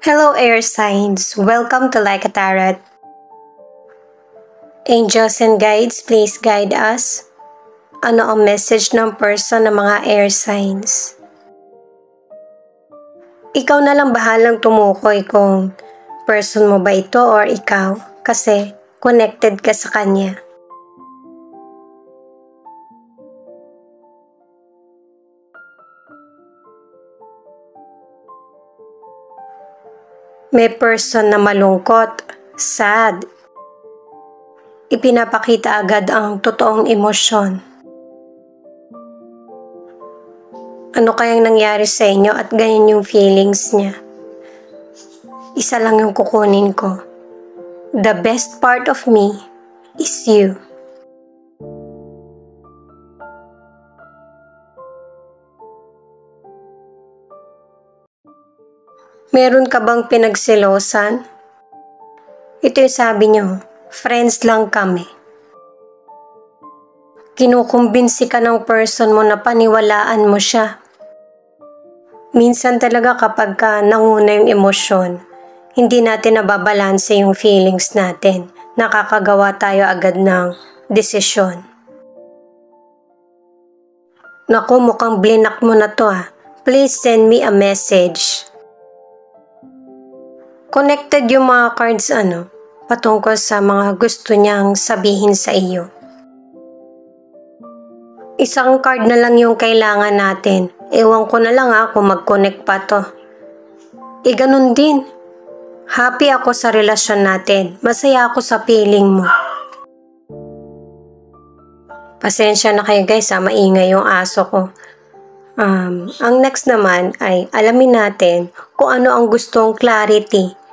Hello, air signs. Welcome to Like a Tarot. Angels and guides, please guide us. Ano ang message ng person ng mga air signs? Ikaw na lang bahalang tumukoy kung person mo ba ito or ikaw kasi connected ka sa kanya. May person na malungkot, sad. Ipinapakita agad ang totoong emosyon. Ano kayang nangyari sa inyo at ganyan yung feelings niya? Isa lang yung kukunin ko. The best part of me is you. Meron ka bang pinagselosan? Ito yung sabi niyo, friends lang kami. Kinukumbinsi ka ng person mo na paniwalaan mo siya. Minsan talaga kapag nanguna yung emosyon, hindi natin nababalanse yung feelings natin. Nakakagawa tayo agad ng desisyon. Naku, mukhang blinak mo na to . Please send me a message. Connected yung mga cards patungkol sa mga gusto niyang sabihin sa iyo. Isang card na lang yung kailangan natin. Ewan ko na lang kung mag-connect pa to. Ganun din. Happy ako sa relasyon natin. Masaya ako sa feeling mo. Pasensya na kayo guys, maingay yung aso ko. Ang next naman ay alamin natin kung ano ang gustong clarity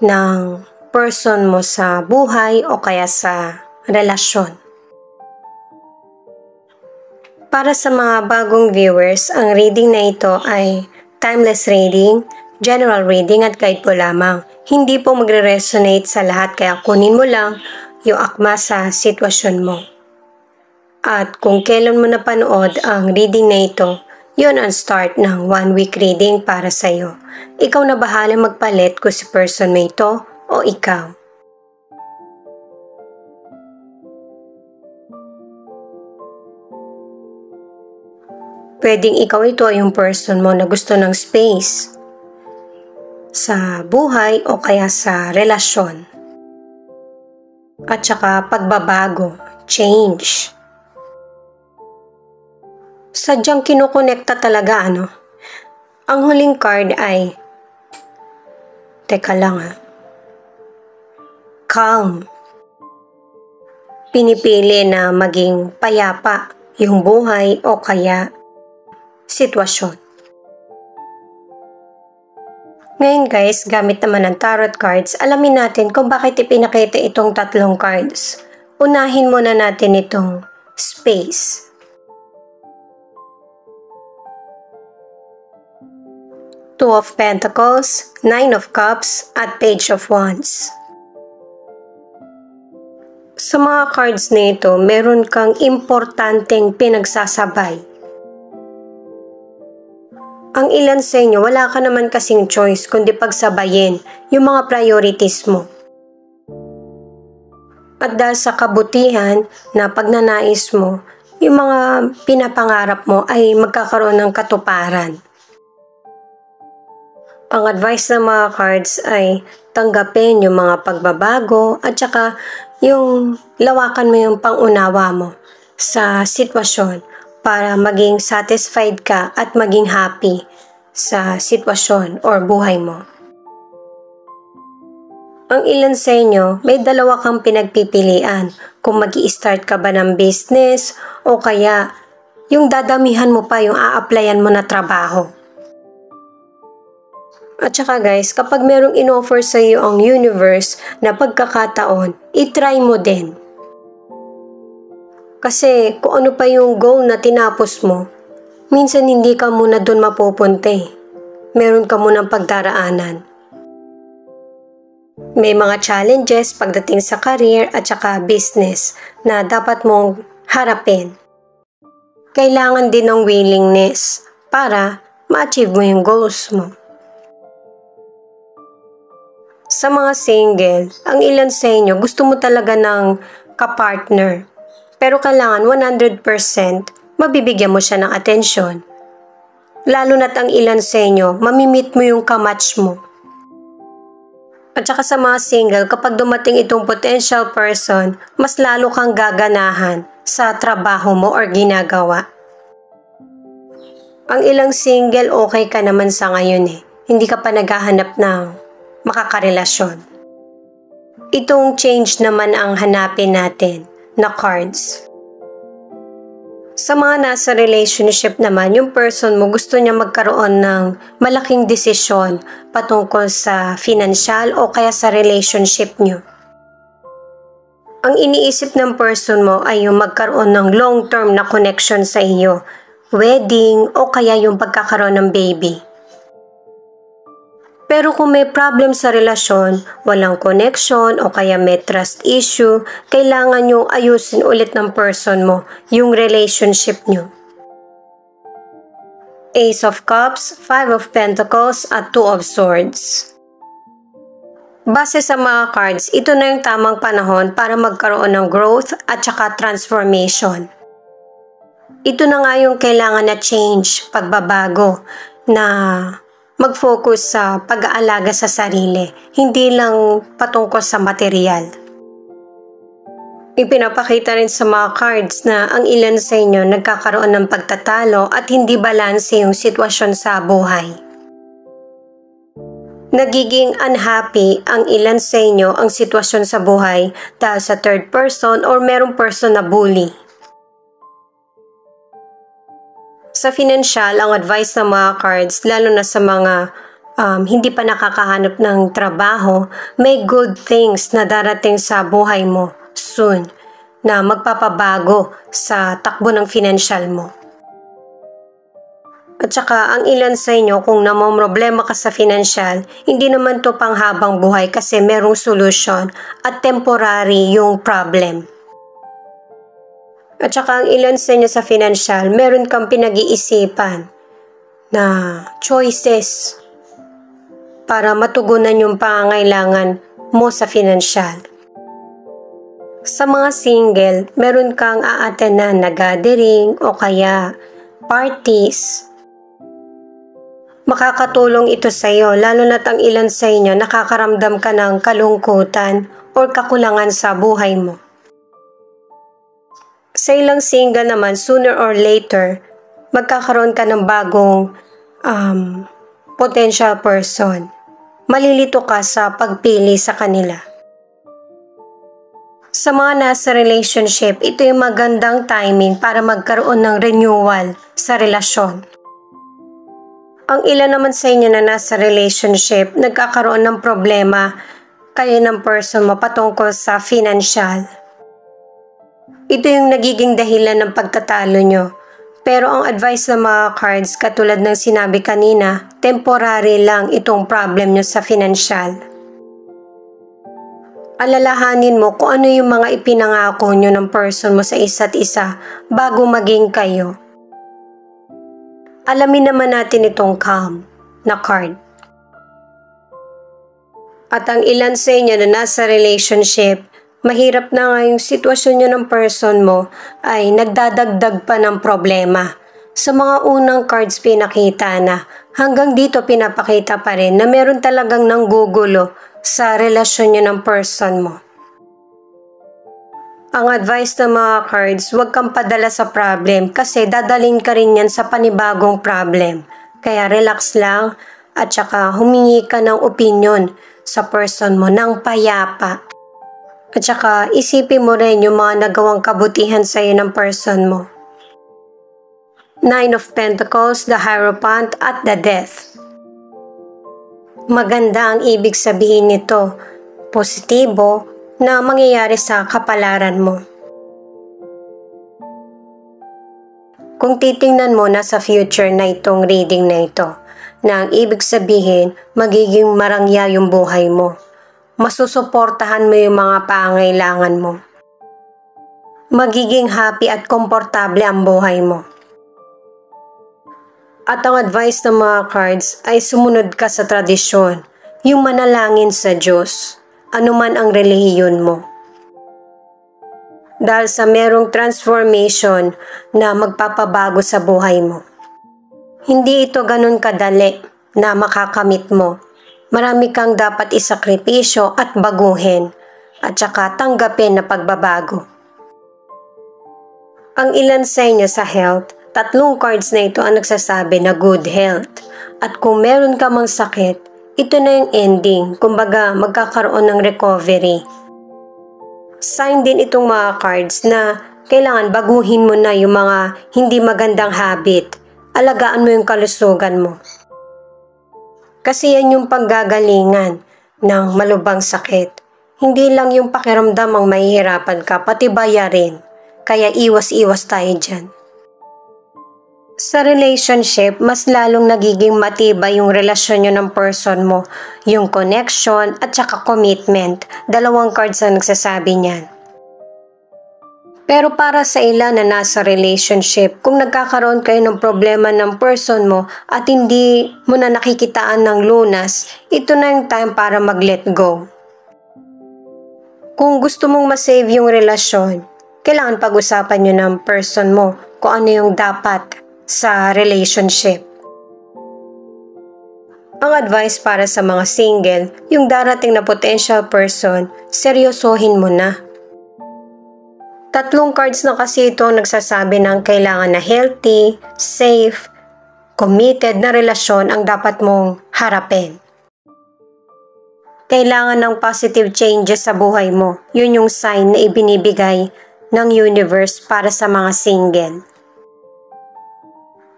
ng person mo sa buhay o kaya sa relasyon. Para sa mga bagong viewers, ang reading na ito ay timeless reading, general reading at guide po lamang. Hindi po magre-resonate sa lahat kaya kunin mo lang yung akma sa sitwasyon mo. At kung kailan mo napanood ang reading na ito, yun ang start ng 1 week reading para sa iyo. Ikaw na bahala magpalit kung si person mo ito o ikaw. Pwedeng ikaw ito yung person mo na gusto ng space sa buhay o kaya sa relasyon. At saka pagbabago, change. Sadyang kinukonekta talaga Ang huling card ay calm. Pinipili na maging payapa yung buhay o kaya sitwasyon. Ngayon guys, gamit naman ng tarot cards, alamin natin kung bakit ipinakita itong tatlong cards. Unahin muna natin itong space. Two of Pentacles, Nine of Cups, at Page of Wands. Sa mga cards na ito, meron kang importanteng pinagsasabay. Ang ilan sa inyo, wala ka naman kasing choice kundi pagsabayin yung mga priorities mo. At dahil sa kabutihan na pagnanais mo, yung mga pinapangarap mo ay magkakaroon ng katuparan. Ang advice ng mga cards ay tanggapin yung mga pagbabago at saka yung lawakan mo yung pangunawa mo sa sitwasyon para maging satisfied ka at maging happy sa sitwasyon or buhay mo. Ang ilan sa inyo, may dalawa kang pinagpipilian kung mag-i-start ka ba ng business o kaya yung dadamihan mo pa yung a-applyan mo na trabaho. At saka guys, kapag merong in-offer sa iyo ang universe na pagkakataon, itry mo din. Kasi kung ano pa yung goal na tinapos mo, minsan hindi ka muna doon mapupunta . Meron ka munang pagdaraanan. May mga challenges pagdating sa career at saka business na dapat mong harapin. Kailangan din ng willingness para ma-achieve mo yung goals mo. Sa mga single, ang ilan sa inyo gusto mo talaga ng kapartner. Pero kailangan 100% mabibigyan mo siya ng atensyon. Lalo na't ang ilan sa inyo, mamimit mo yung kamatch mo. At saka sa mga single, kapag dumating itong potential person, mas lalo kang gaganahan sa trabaho mo or ginagawa. Ang ilang single, okay ka naman sa ngayon eh. Hindi ka pa naghahanap ng makakarelasyon. Itong change naman ang hanapin natin na cards. Sa mga nasa relationship naman, yung person mo gusto niya magkaroon ng malaking desisyon patungkol sa financial o kaya sa relationship niyo. Ang iniisip ng person mo ay yung magkaroon ng long-term na connection sa iyo, wedding o kaya yung pagkakaroon ng baby. Pero kung may problem sa relasyon, walang connection o kaya may trust issue, kailangan nyo ayusin ulit ng person mo yung relationship nyo. Ace of Cups, Five of Pentacles at Two of Swords. Base sa mga cards, ito na yung tamang panahon para magkaroon ng growth at saka transformation. Ito na nga yung kailangan na change, pagbabago, na mag-focus sa pag-aalaga sa sarili, hindi lang patungkol sa material. Ipinapakita rin sa mga cards na ang ilan sa inyo nagkakaroon ng pagtatalo at hindi balanse yung sitwasyon sa buhay. Nagiging unhappy ang ilan sa inyo ang sitwasyon sa buhay dahil sa third person or merong person na bully. Sa financial, ang advice ng mga cards, lalo na sa mga hindi pa nakakahanap ng trabaho, may good things na darating sa buhay mo soon na magpapabago sa takbo ng financial mo. At saka ang ilan sa inyo kung namomroblema ka sa financial, hindi naman to panghabang buhay kasi merong solution at temporary yung problem. At saka ang ilan sa inyo sa financial, meron kang pinag-iisipan na choices para matugunan yung pangangailangan mo sa financial. Sa mga single, meron kang aatenan na gathering o kaya parties. Makakatulong ito sa iyo, lalo na't ang ilan sa inyo nakakaramdam ka ng kalungkutan o kakulangan sa buhay mo. Sa ilang single naman, sooner or later, magkakaroon ka ng bagong potential person. Malilito ka sa pagpili sa kanila. Sa mga nasa relationship, ito yung magandang timing para magkaroon ng renewal sa relasyon. Ang ilan naman sa inyo na nasa relationship, nagkakaroon ng problema kayo ng person mo patungkol sa financial. Ito yung nagiging dahilan ng pagtatalo nyo. Pero ang advice ng mga cards, katulad ng sinabi kanina, temporary lang itong problem nyo sa financial. Alalahanin mo kung ano yung mga ipinangako nyo ng person mo sa isa't isa bago maging kayo. Alamin naman natin itong calm na card. At ang ilan sa inyo na nasa relationship, mahirap na nga yung sitwasyon nyo ng person mo ay nagdadagdag pa ng problema. Sa mga unang cards pinakita na hanggang dito pinapakita pa rin na meron talagang nanggugulo sa relasyon nyo ng person mo. Ang advice ng mga cards, huwag kang padala sa problem kasi dadalhin ka rin yan sa panibagong problem. Kaya relax lang at saka humingi ka ng opinion sa person mo ng payapa. At saka isipin mo rin yung mga nagawang kabutihan sa iyo ng person mo. Nine of Pentacles, the Hierophant at the Death. Maganda ang ibig sabihin nito, positibo na mangyayari sa kapalaran mo. Kung titingnan mo na sa future na itong reading na ito, na ang ibig sabihin magiging marangya yung buhay mo. Masusuportahan mo yung mga pangailangan mo. Magiging happy at komportable ang buhay mo. At ang advice ng mga cards ay sumunod ka sa tradisyon. yung manalangin sa Diyos, anuman ang relihiyon mo. Dahil sa merong transformation na magpapabago sa buhay mo. Hindi ito ganun kadali na makakamit mo. Marami kang dapat isakripisyo at baguhin at saka tanggapin na pagbabago. Ang ilan sa inyo sa health, 3 cards na ito ang nagsasabi na good health. At kung meron ka mang sakit, ito na yung ending, kumbaga magkakaroon ng recovery. Sign din itong mga cards na kailangan baguhin mo na yung mga hindi magandang habit. Alagaan mo yung kalusugan mo. Kasi yan yung panggagalingan ng malubhang sakit. Hindi lang yung pakiramdam ang mahihirapan ka, pati bayarin. Kaya iwas-iwas tayo dyan. Sa relationship, mas lalong nagiging matibay yung relasyon nyo ng person mo, yung connection at saka commitment. 2 cards ang nagsasabi niyan. Pero para sa ilan na nasa relationship, kung nagkakaroon kayo ng problema ng person mo at hindi mo na nakikitaan ng lunas, ito na yung time para mag-let go. Kung gusto mong masave yung relasyon, kailangan pag-usapan nyo ng person mo kung ano yung dapat sa relationship. Ang advice para sa mga single, yung darating na potential person, seryosohin mo na. 3 cards na kasi ito nagsasabi ng kailangan na healthy, safe, committed na relasyon ang dapat mong harapin. Kailangan ng positive changes sa buhay mo. Yun yung sign na ibinibigay ng universe para sa mga single.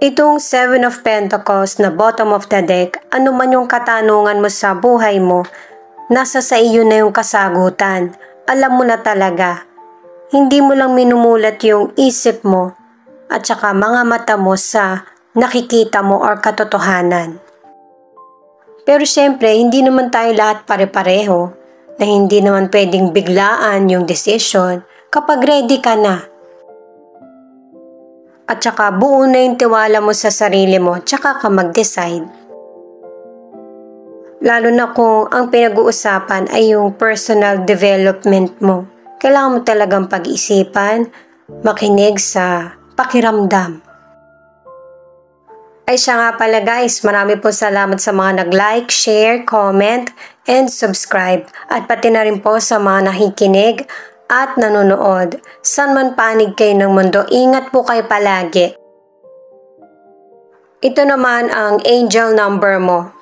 Itong 7 of Pentacles na bottom of the deck, ano man yung katanungan mo sa buhay mo, nasa sa iyo na yung kasagutan. Alam mo na talaga. Hindi mo lang minumulat yung isip mo at saka mga mata mo sa nakikita mo or katotohanan. Pero syempre, hindi naman tayo lahat pare-pareho na hindi naman pwedeng biglaan yung decision kapag ready ka na. At saka buo na yung tiwala mo sa sarili mo, tsaka ka mag-decide. Lalo na kung ang pinag-uusapan ay yung personal development mo. Kailangan mo talagang pag-isipan, makinig sa pakiramdam. Ay siya nga pala guys, marami po salamat sa mga nag-like, share, comment, and subscribe. At pati na rin po sa mga nakikinig at nanonood. San man panig kayo ng mundo, ingat po kayo palagi. Ito naman ang angel number mo.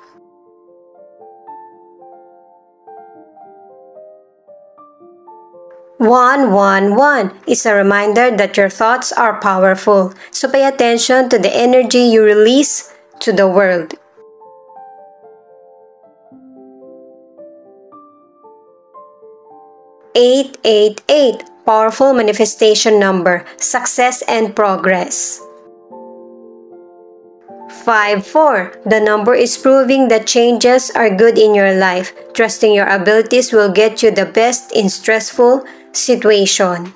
111 is a reminder that your thoughts are powerful. So pay attention to the energy you release to the world. Eight, powerful manifestation number, success and progress. 5-4, the number is proving that changes are good in your life. Trusting your abilities will get you the best in stressful situation.